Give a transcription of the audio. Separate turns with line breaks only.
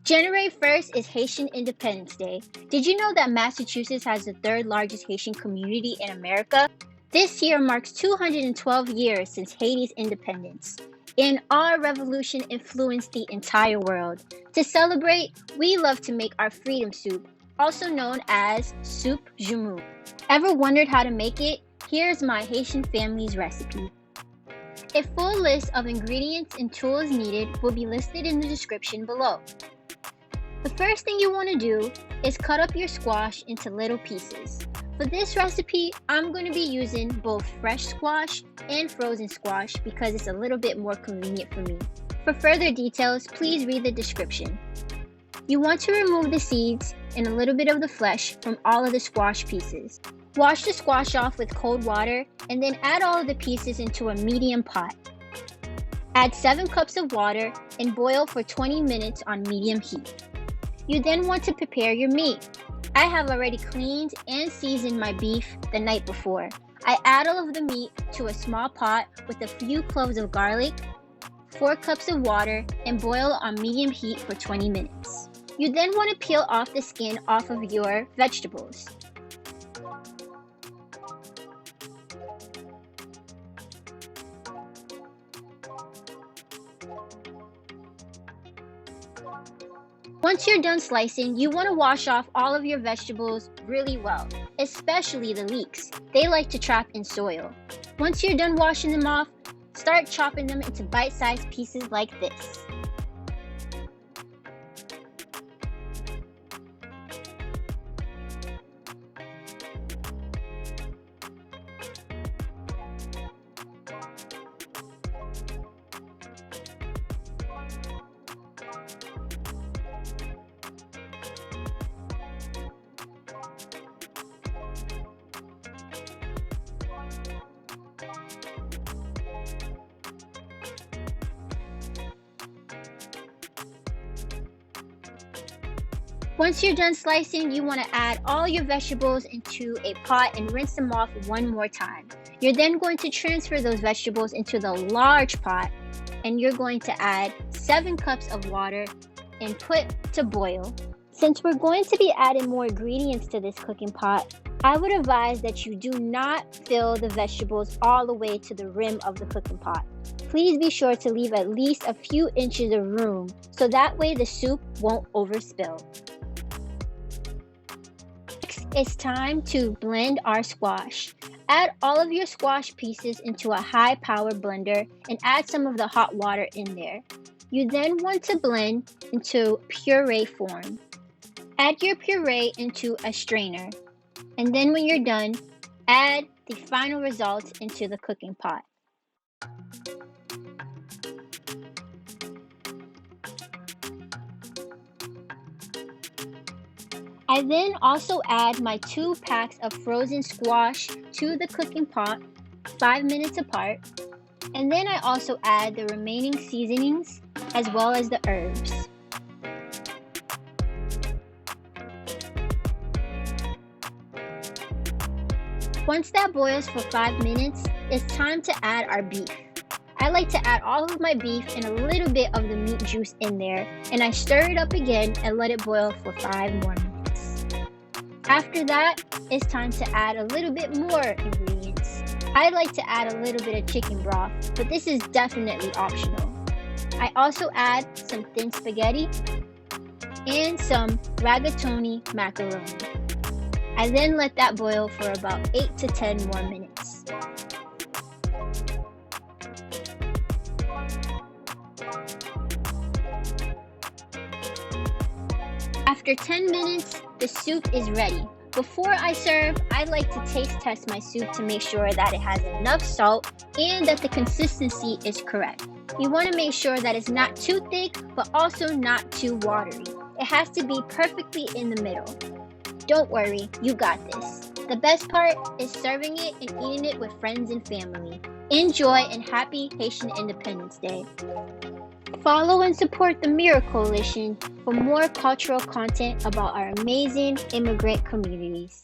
January 1st is Haitian Independence Day. Did you know that Massachusetts has the third largest Haitian community in America? This year marks 212 years since Haiti's independence, and our revolution influenced the entire world. To celebrate, we love to make our freedom soup, also known as Soup Joumou. Ever wondered how to make it? Here's my Haitian family's recipe. A full list of ingredients and tools needed will be listed in the description below. The first thing you want to do is cut up your squash into little pieces. For this recipe, I'm going to be using both fresh squash and frozen squash because it's a little bit more convenient for me. For further details, please read the description. You want to remove the seeds and a little bit of the flesh from all of the squash pieces. Wash the squash off with cold water and then add all of the pieces into a medium pot. Add 7 cups of water and boil for 20 minutes on medium heat. You then want to prepare your meat. I have already cleaned and seasoned my beef the night before. I add all of the meat to a small pot with a few cloves of garlic, 4 cups of water, and boil on medium heat for 20 minutes. You then want to peel off the skin off of your vegetables. Once you're done slicing, you want to wash off all of your vegetables really well, especially the leeks. They like to trap in soil. Once you're done washing them off, start chopping them into bite-sized pieces like this. Once you're done slicing, you want to add all your vegetables into a pot and rinse them off one more time. You're then going to transfer those vegetables into the large pot and you're going to add 7 cups of water and put to boil. Since we're going to be adding more ingredients to this cooking pot, I would advise that you do not fill the vegetables all the way to the rim of the cooking pot. Please be sure to leave at least a few inches of room so that way the soup won't overspill. It's time to blend our squash. Add all of your squash pieces into a high-powered blender and add some of the hot water in there. You then want to blend into puree form. Add your puree into a strainer, and then when you're done, add the final results into the cooking pot. I then also add my 2 packs of frozen squash to the cooking pot 5 minutes apart, and then I also add the remaining seasonings as well as the herbs. Once that boils for 5 minutes, it's time to add our beef. I like to add all of my beef and a little bit of the meat juice in there, and I stir it up again and let it boil for 5 more minutes. After that, it's time to add a little bit more ingredients. I like to add a little bit of chicken broth, but this is definitely optional. I also add some thin spaghetti and some rigatoni macaroni. I then let that boil for about 8 to 10 more minutes. After 10 minutes, the soup is ready. Before I serve, I like to taste test my soup to make sure that it has enough salt and that the consistency is correct. You want to make sure that it's not too thick, but also not too watery. It has to be perfectly in the middle. Don't worry, you got this. The best part is serving it and eating it with friends and family. Enjoy and happy Haitian Independence Day. Follow and support the Mirror Coalition for more cultural content about our amazing immigrant communities.